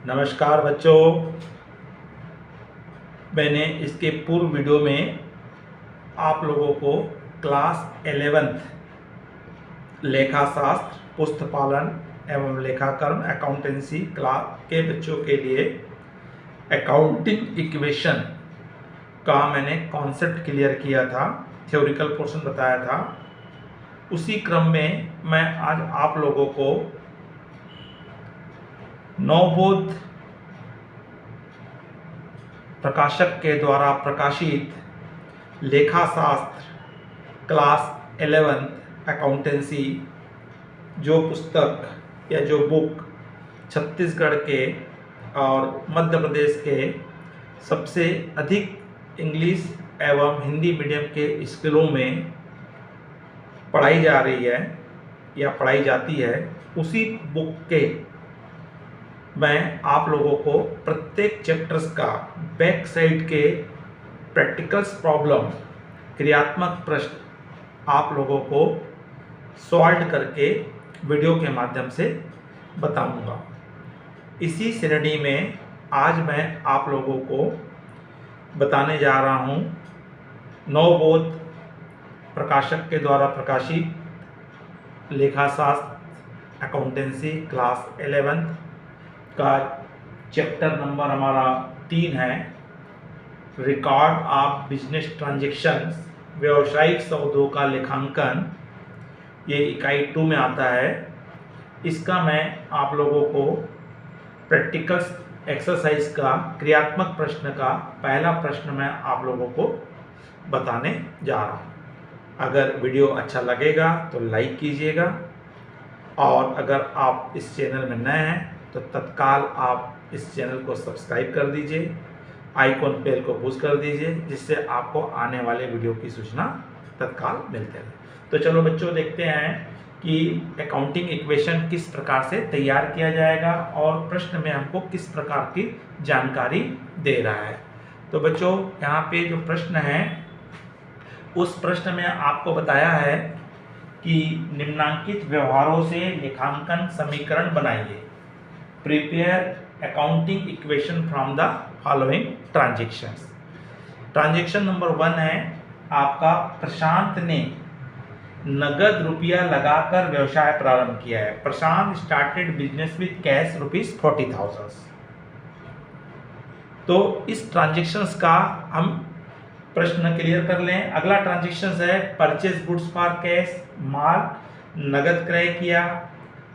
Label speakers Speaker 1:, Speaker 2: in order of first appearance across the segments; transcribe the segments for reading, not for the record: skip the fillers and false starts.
Speaker 1: नमस्कार बच्चों, मैंने इसके पूर्व वीडियो में आप लोगों को क्लास 11th लेखाशास्त्र, पुस्तपालन एवं लेखाकरण अकाउंटेंसी क्लास के बच्चों के लिए अकाउंटिंग इक्वेशन का मैंने कॉन्सेप्ट क्लियर किया था, थ्योरिकल पोर्शन बताया था। उसी क्रम में मैं आज आप लोगों को नवबोध प्रकाशक के द्वारा प्रकाशित लेखाशास्त्र क्लास 11th अकाउंटेंसी जो पुस्तक या जो बुक छत्तीसगढ़ के और मध्य प्रदेश के सबसे अधिक इंग्लिश एवं हिंदी मीडियम के स्कूलों में पढ़ाई जा रही है या पढ़ाई जाती है, उसी बुक के मैं आप लोगों को प्रत्येक चैप्टर्स का बैक साइड के प्रैक्टिकल्स प्रॉब्लम, क्रियात्मक प्रश्न आप लोगों को सॉल्व करके वीडियो के माध्यम से बताऊंगा। इसी श्रेणी में आज मैं आप लोगों को बताने जा रहा हूं नवबोध प्रकाशक के द्वारा प्रकाशित लेखाशास्त्र अकाउंटेंसी क्लास 11th का चैप्टर नंबर हमारा 3 है, रिकॉर्ड ऑफ बिजनेस ट्रांजैक्शंस, व्यावसायिक सौदों का लेखांकन। ये इकाई 2 में आता है। इसका मैं आप लोगों को प्रैक्टिकल्स एक्सरसाइज का क्रियात्मक प्रश्न का पहला प्रश्न मैं आप लोगों को बताने जा रहा हूँ। अगर वीडियो अच्छा लगेगा तो लाइक कीजिएगा, और अगर आप इस चैनल में नए हैं तो तत्काल आप इस चैनल को सब्सक्राइब कर दीजिए, आइकॉन बेल को पुश कर दीजिए, जिससे आपको आने वाले वीडियो की सूचना तत्काल मिलते रहे। तो चलो बच्चों, देखते हैं कि अकाउंटिंग इक्वेशन किस प्रकार से तैयार किया जाएगा और प्रश्न में हमको किस प्रकार की जानकारी दे रहा है। तो बच्चों, यहाँ पे जो प्रश्न है उस प्रश्न में आपको बताया है कि निम्नांकित व्यवहारों से लेखांकन समीकरण बनाइए। Prepare accounting equation from the following transactions. Transaction number 1 है आपका, प्रशांत ने नगद रुपया लगाकर व्यवसाय प्रारंभ किया है। प्रशांत स्टार्टेड बिजनेस विद कैश ₹40,000। तो इस ट्रांजैक्शंस का हम प्रश्न क्लियर कर लें। अगला ट्रांजैक्शंस है, परचेज गुड्स फॉर कैश, माल नगद क्रय किया।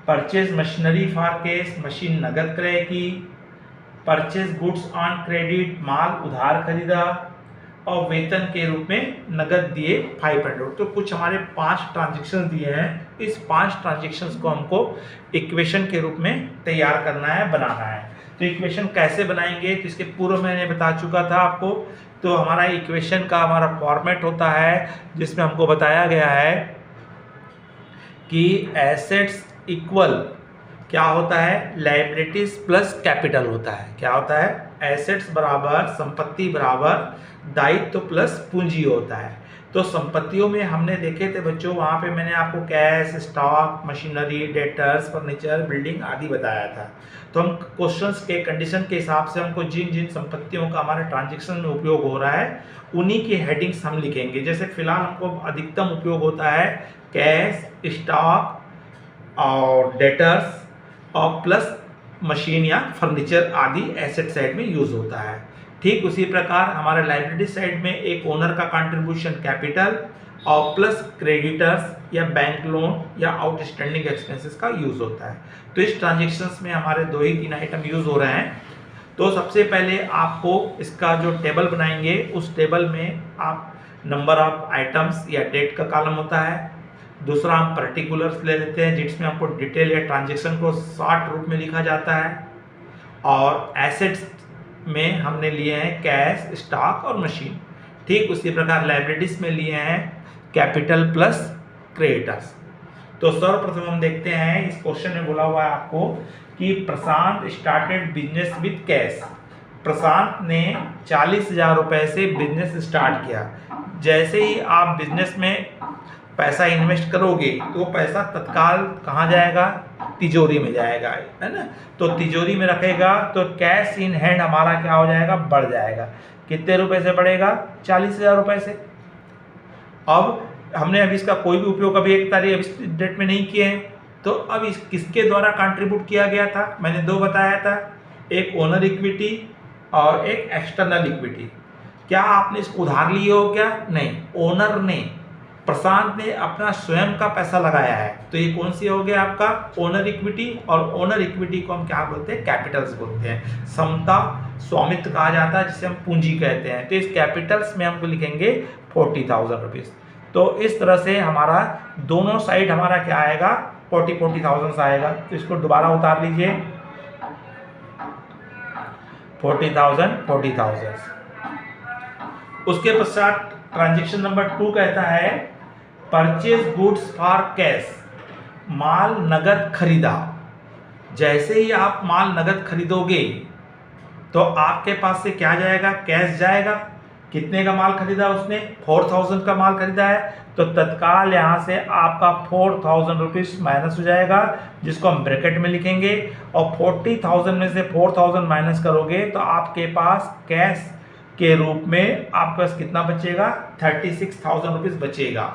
Speaker 1: Purchase machinery for cash, machine नगद क्रय की। परचेज गुड्स ऑन क्रेडिट, माल उधार खरीदा। और वेतन के रूप में नगद दिए 500। तो कुछ हमारे 5 ट्रांजैक्शन दिए हैं। इस 5 ट्रांजैक्शंस को हमको इक्वेशन के रूप में तैयार करना है, बनाना है। तो इक्वेशन कैसे बनाएंगे, तो इसके पूर्व मैंने बता चुका था आपको। तो हमारा इक्वेशन का हमारा फॉर्मेट होता है, जिसमें हमको बताया गया है कि एसेट्स इक्वल क्या होता है, लायबिलिटीज प्लस कैपिटल होता है। क्या होता है, एसेट्स बराबर संपत्ति बराबर दायित्व प्लस पूंजी होता है। तो संपत्तियों में हमने देखे थे बच्चों, वहाँ पे मैंने आपको cash, stock, machinery, debtors, furniture, building आदि बताया था। तो हम क्वेश्चंस के कंडीशन के हिसाब से हमको जिन जिन संपत्तियों का हमारे ट्रांजैक्शन में उपयोग हो रहा है उन्हीं की हेडिंग्स हम लिखेंगे। जैसे फिलहाल हमको अधिकतम उपयोग होता है कैश, स्टॉक और डेटर्स और प्लस मशीन या फर्नीचर आदि एसेट साइड में यूज होता है। ठीक उसी प्रकार हमारे लायबिलिटी साइड में एक ओनर का कंट्रीब्यूशन कैपिटल और प्लस क्रेडिटर्स या बैंक लोन या आउटस्टैंडिंग एक्सपेंसेस का यूज होता है। तो इस ट्रांजैक्शंस में हमारे 2 ही 3 आइटम यूज हो रहे हैं। तो सबसे पहले आपको इसका जो टेबल बनाएंगे, उस टेबल में आप नंबर ऑफ आइटम्स या डेट का कॉलम होता है। दूसरा हम पर्टिकुलर्स ले लेते हैं, जिसमें हमको डिटेल या ट्रांजैक्शन को शॉर्ट रूप में लिखा जाता है। और एसेट्स में हमने लिए हैं कैश, स्टॉक और मशीन। ठीक उसी प्रकार लायबिलिटीज में लिए हैं कैपिटल प्लस क्रेडिटर्स। तो सर्वप्रथम हम देखते हैं, इस क्वेश्चन में बोला हुआ है आपको कि प्रशांत स्टार्टेड बिजनेस विद कैश। प्रशांत ने 40,000 रुपए से बिजनेस स्टार्ट किया। जैसे ही आप बिजनेस में पैसा इन्वेस्ट करोगे तो पैसा तत्काल कहाँ जाएगा, तिजोरी में जाएगा, है ना। तो तिजोरी में रखेगा तो कैश इन हैंड हमारा क्या हो जाएगा, बढ़ जाएगा। कितने रुपए से बढ़ेगा, 40,000 रुपए से। अब हमने अभी इसका कोई भी उपयोग अभी 1 तारीख अभी डेट में नहीं किए हैं, तो अब इस किसके द्वारा कंट्रीब्यूट किया गया था, मैंने 2 बताया था, एक ओनर इक्विटी और एक एक्सटर्नल इक्विटी। क्या आपने इसको उधार लिए हो क्या, नहीं, ओनर ने, प्रशांत ने अपना स्वयं का पैसा लगाया है। तो ये कौन सी हो गया आपका, ओनर इक्विटी। और ओनर इक्विटी को हम क्या बोलते हैं, कैपिटल्स बोलते हैं। समता स्वामित्व कहा जाता है जिसे हम पूंजी कहते हैं। तो इस कैपिटल्स में हमको लिखेंगे 40,000 रुपीज़। तो इस तरह से हमारा दोनों साइड हमारा क्या आएगा, 40,000 आएगा। तो इसको दोबारा उतार लीजिए, 40,000। उसके पश्चात ट्रांजेक्शन नंबर 2 कहता है परचेज गुड्स फॉर कैश, माल नगद खरीदा। जैसे ही आप माल नगद खरीदोगे तो आपके पास से क्या जाएगा, कैश जाएगा। कितने का माल खरीदा उसने, 4,000 का माल खरीदा है, तो तत्काल यहाँ से आपका 4,000 रुपीज़ माइनस हो जाएगा, जिसको हम ब्रैकेट में लिखेंगे। और 40,000 में से 4,000 माइनस करोगे तो आपके पास कैश के रूप में आपके पास कितना बचेगा, 36,000 रुपीज़ बचेगा।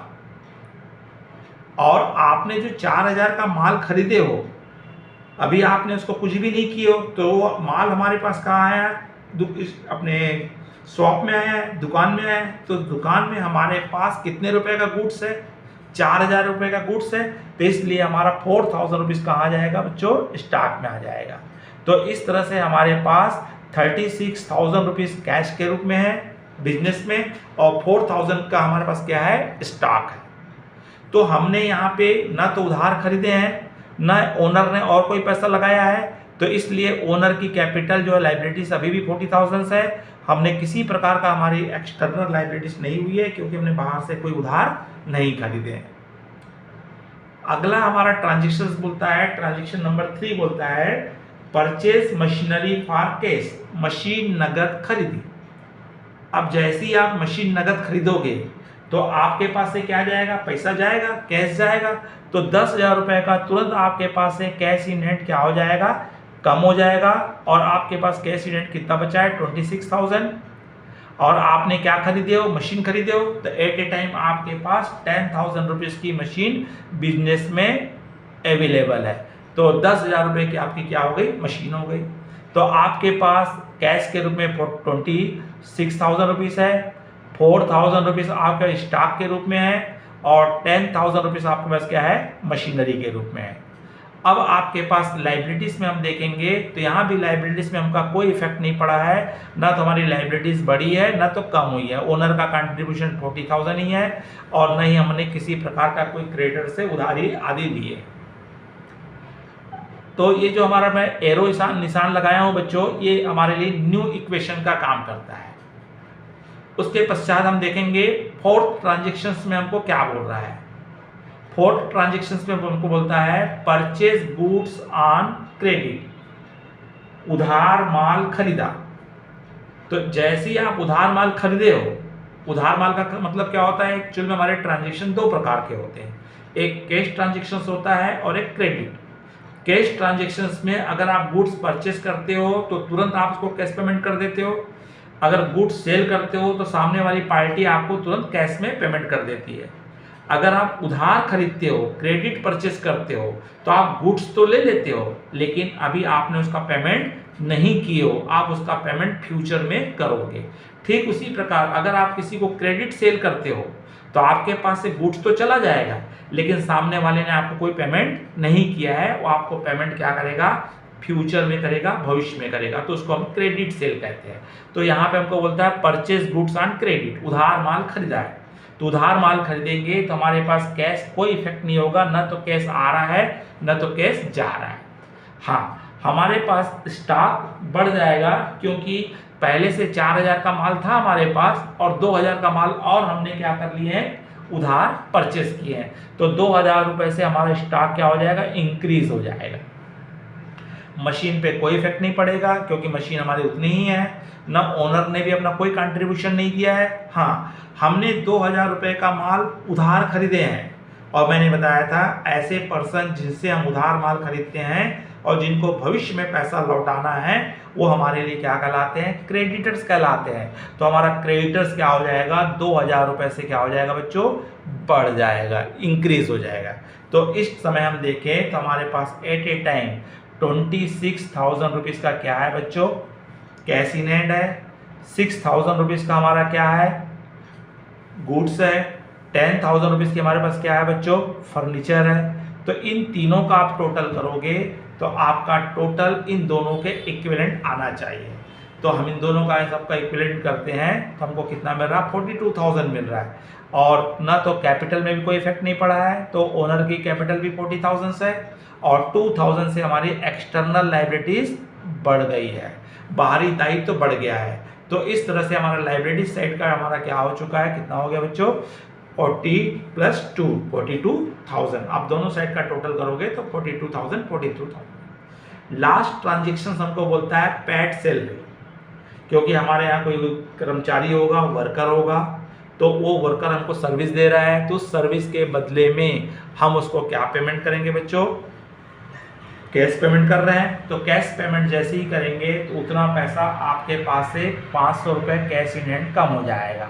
Speaker 1: और आपने जो 4,000 का माल खरीदे हो, अभी आपने उसको कुछ भी नहीं किए हो, तो माल हमारे पास कहाँ आया, अपने शॉप में आया है, दुकान में आया है। तो दुकान में हमारे पास कितने रुपए का गुड्स है, 4,000 रुपये का गुड्स है। तो इसलिए हमारा 4,000 रुपीज़ कहाँ जाएगा बच्चों, स्टॉक में आ जाएगा। तो इस तरह से हमारे पास 36,000 रुपीज़ कैश के रूप में है बिजनेस में, और 4,000 का हमारे पास क्या है, स्टॉक है। तो हमने यहाँ पे ना तो उधार खरीदे हैं, ना ओनर ने और कोई पैसा लगाया है। तो इसलिए ओनर की कैपिटल जो है लाइबिलिटीज अभी भी 40,000 है। हमने किसी प्रकार का हमारी एक्सटर्नल लाइबिलिटीज नहीं हुई है, क्योंकि हमने बाहर से कोई उधार नहीं खरीदे हैं। अगला हमारा ट्रांजेक्शन बोलता है, ट्रांजेक्शन नंबर 3 बोलता है purchase machinery for cash, machine नगद खरीदी। अब जैसे ही आप मशीन नगद खरीदोगे तो आपके पास से क्या जाएगा, पैसा जाएगा, कैश जाएगा। तो 10,000 रुपये का तुरंत आपके पास से कैश इन हैंड क्या हो जाएगा, कम हो जाएगा। और आपके पास कैश इन हैंड कितना बचा है, 26,000। और आपने क्या खरीदे हो, मशीन खरीदे हो, तो एट ए टाइम आपके पास 10,000 रुपीज़ की मशीन बिजनेस में अवेलेबल है। तो 10,000 रुपये की आपकी क्या हो गई, मशीन हो गई। तो आपके पास कैश के रूप में 26,000 रुपीज़ है, 4,000 रुपीज़ आपका स्टॉक के रूप में है, और 10,000 रुपीज़ आपके पास क्या है, मशीनरी के रूप में है। अब आपके पास लाइबिलिटीज़ में हम देखेंगे तो यहाँ भी लाइबिलिटीज़ में हमका कोई इफेक्ट नहीं पड़ा है, ना तो हमारी लाइबिलिटीज़ बढ़ी है ना तो कम हुई है। ओनर का कंट्रीब्यूशन 40,000 ही है, और न ही हमने किसी प्रकार का कोई क्रेडिटर से उधारी आदि लिए। तो ये जो हमारा मैं एरो निशान लगाया हूँ बच्चों, ये हमारे लिए न्यू इक्वेशन का काम करता है। उसके पश्चात हम देखेंगे फोर्थ ट्रांजेक्शन्स में हमको क्या बोल रहा है। फोर्थ ट्रांजेक्शन्स में हमको बोलता है परचेज गुड्स ऑन क्रेडिट, उधार माल खरीदा। तो जैसे ही आप उधार माल खरीदे हो, उधार माल का मतलब क्या होता है, एक्चुअल में हमारे ट्रांजेक्शन 2 प्रकार के होते हैं, एक कैश ट्रांजेक्शन्स होता है और एक क्रेडिट। कैश ट्रांजेक्शन्स में अगर आप गुड्स परचेस करते हो तो तुरंत आप उसको कैश पेमेंट कर देते हो। अगर गुड्स सेल करते हो तो सामने वाली पार्टी आपको तुरंत कैश में पेमेंट कर देती है। अगर आप उधार खरीदते हो, क्रेडिट परचेस करते हो, तो आप गुड्स तो ले लेते हो, लेकिन अभी आपने उसका पेमेंट नहीं किए हो, आप उसका पेमेंट फ्यूचर में करोगे। ठीक उसी प्रकार अगर आप किसी को क्रेडिट सेल करते हो तो आपके पास से गुड्स तो चला जाएगा, लेकिन सामने वाले ने आपको कोई पेमेंट नहीं किया है, वो आपको पेमेंट क्या करेगा, फ्यूचर में करेगा, भविष्य में करेगा। तो उसको हम क्रेडिट सेल कहते हैं। तो यहाँ पे हमको बोलता है परचेज गुड्स ऑन क्रेडिट, उधार माल खरीदा है। तो उधार माल खरीदेंगे तो हमारे पास कैश कोई इफेक्ट नहीं होगा, न तो कैश आ रहा है न तो कैश जा रहा है। हाँ, हमारे पास स्टॉक बढ़ जाएगा, क्योंकि पहले से 4,000 का माल था हमारे पास, और 2,000 का माल और हमने क्या कर लिए हैं, उधार परचेस किए हैं। तो 2,000 रुपये से हमारा स्टॉक क्या हो जाएगा, इंक्रीज हो जाएगा। मशीन पे कोई इफेक्ट नहीं पड़ेगा, क्योंकि मशीन हमारी उतनी ही है, न ओनर ने भी अपना कोई कंट्रीब्यूशन नहीं किया है। हाँ, हमने 2,000 रुपये का माल उधार खरीदे हैं, और मैंने बताया था ऐसे पर्सन जिनसे हम उधार माल खरीदते हैं और जिनको भविष्य में पैसा लौटाना है वो हमारे लिए क्या कहलाते हैं, क्रेडिटर्स कहलाते हैं। तो हमारा क्रेडिटर्स क्या हो जाएगा, 2000 रुपये से क्या हो जाएगा बच्चों, बढ़ जाएगा, इंक्रीज हो जाएगा। तो इस समय हम देखें तो हमारे पास एट ए टाइम 26,000 रुपीज़ का क्या है बच्चों, कैश इन हैंड है। 6,000 रुपीज़ का हमारा क्या है, गुड्स है। 10,000 रुपीज़ की हमारे पास क्या है बच्चों, फर्नीचर है। तो इन तीनों का आप टोटल करोगे तो आपका टोटल इन दोनों के इक्विवेलेंट आना चाहिए। तो हम इन दोनों का सबका इक्विवेलेंट करते हैं तो हमको कितना मिल रहा है, 42,000 मिल रहा है। और ना तो कैपिटल में भी कोई इफेक्ट नहीं पड़ा है, तो ओनर की कैपिटल भी 40,000 से और 2,000 से हमारी एक्सटर्नल लाइबिलिटीज बढ़ गई है, बाहरी दायित्व तो बढ़ गया है। तो इस तरह से हमारा लाइबिलिटी साइड का हमारा क्या हो चुका है, कितना हो गया बच्चों, 40 + 2 42,000। आप दोनों साइड का टोटल करोगे तो 42,000 42,000। लास्ट ट्रांजेक्शन हमको बोलता है पेड सैलरी, क्योंकि हमारे यहाँ कोई कर्मचारी होगा, वर्कर होगा, तो वो वर्कर हमको सर्विस दे रहा है, तो सर्विस के बदले में हम उसको क्या पेमेंट करेंगे बच्चों, कैश पेमेंट कर रहे हैं। तो कैश पेमेंट जैसे ही करेंगे तो उतना पैसा आपके पास से 500 रुपये कैश इन हैंड कम हो जाएगा,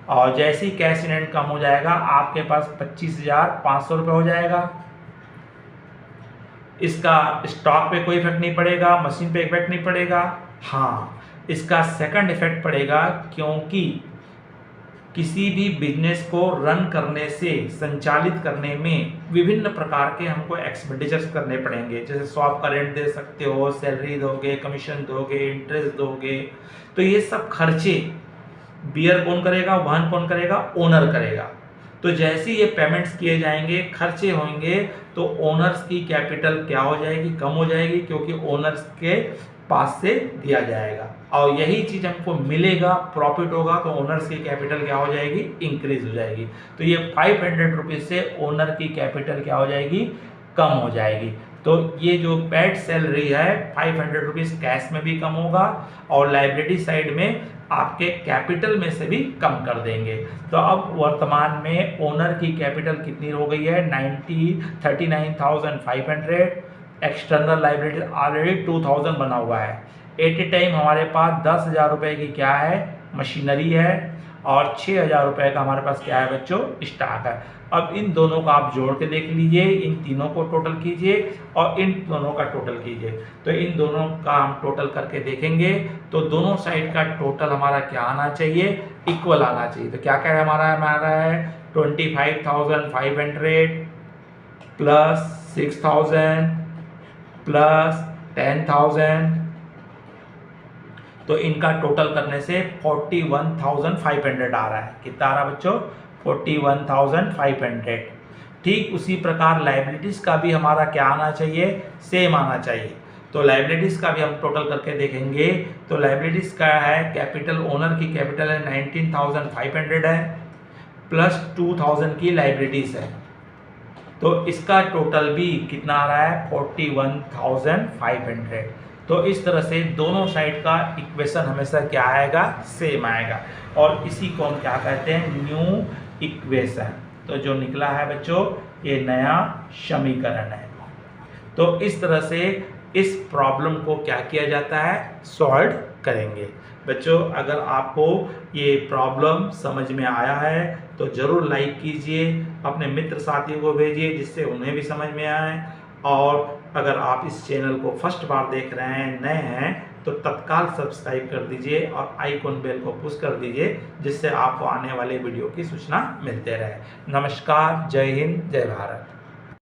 Speaker 1: और जैसे ही कैश इन हैंड कम हो जाएगा आपके पास 25,500 रुपये हो जाएगा। इसका स्टॉक पे कोई इफेक्ट नहीं पड़ेगा, मशीन पे इफेक्ट नहीं पड़ेगा। हाँ, इसका सेकंड इफेक्ट पड़ेगा, क्योंकि किसी भी बिजनेस को रन करने से, संचालित करने में विभिन्न प्रकार के हमको एक्सपेंडिचर्स करने पड़ेंगे। जैसे शॉप का रेंट दे सकते हो, सैलरी दोगे, कमीशन दोगे, इंटरेस्ट दोगे, तो ये सब खर्चे बियर कौन करेगा, वहन कौन करेगा, ओनर करेगा। तो जैसे ये पेमेंट्स किए जाएंगे, खर्चे होंगे, तो ओनर्स की कैपिटल क्या हो जाएगी, कम हो जाएगी, क्योंकि ओनर्स के पास से दिया जाएगा। और यही चीज़ हमको मिलेगा, प्रॉफिट होगा, तो ओनर्स की कैपिटल क्या हो जाएगी, इंक्रीज हो जाएगी। तो ये 500 रुपीज़ से ओनर की कैपिटल क्या हो जाएगी, कम हो जाएगी। तो ये जो पेड सैलरी है 500 रुपीज़ कैश में भी कम होगा, और लाइबिलिटी साइड में आपके कैपिटल में से भी कम कर देंगे। तो अब वर्तमान में ओनर की कैपिटल कितनी हो गई है, 39,500। एक्सटर्नल लाइबिलिटी ऑलरेडी 2,000 बना हुआ है। एट ए टाइम हमारे पास 10,000 रुपये की क्या है, मशीनरी है, और 6,000 रुपये का हमारे पास क्या है बच्चों, स्टॉक है। अब इन दोनों का आप जोड़ के देख लीजिए, इन तीनों को टोटल कीजिए और इन दोनों का टोटल कीजिए। तो इन दोनों का हम टोटल करके देखेंगे तो दोनों साइड का टोटल हमारा क्या आना चाहिए, इक्वल आना चाहिए। तो क्या क्या है हमारा है 25,500 प्लस 6,000 प्लस 10,000, तो इनका टोटल करने से 41,500 आ रहा है। कितना आ रहा है बच्चों, 41,500। ठीक उसी प्रकार लाइबिलिटीज़ का भी हमारा क्या आना चाहिए, सेम आना चाहिए। तो लाइबिलिटीज़ का भी हम टोटल करके देखेंगे तो लाइबिलिटीज़ का है, कैपिटल ओनर की कैपिटल है 19,500 है, प्लस 2,000 की लाइबिलिटीज़ है, तो इसका टोटल भी कितना आ रहा है, 41,500। तो इस तरह से दोनों साइड का इक्वेशन हमेशा क्या आएगा, सेम आएगा, और इसी को हम क्या कहते हैं, न्यू इक्वेशन। तो जो निकला है बच्चों ये नया समीकरण है। तो इस तरह से इस प्रॉब्लम को क्या किया जाता है, सॉल्व करेंगे। बच्चों अगर आपको ये प्रॉब्लम समझ में आया है तो ज़रूर लाइक कीजिए, अपने मित्र साथियों को भेजिए जिससे उन्हें भी समझ में आए, और अगर आप इस चैनल को फर्स्ट बार देख रहे हैं, नए हैं, तो तत्काल सब्सक्राइब कर दीजिए और आइकॉन बेल को पुश कर दीजिए, जिससे आपको आने वाले वीडियो की सूचना मिलते रहे। नमस्कार, जय हिंद, जय भारत।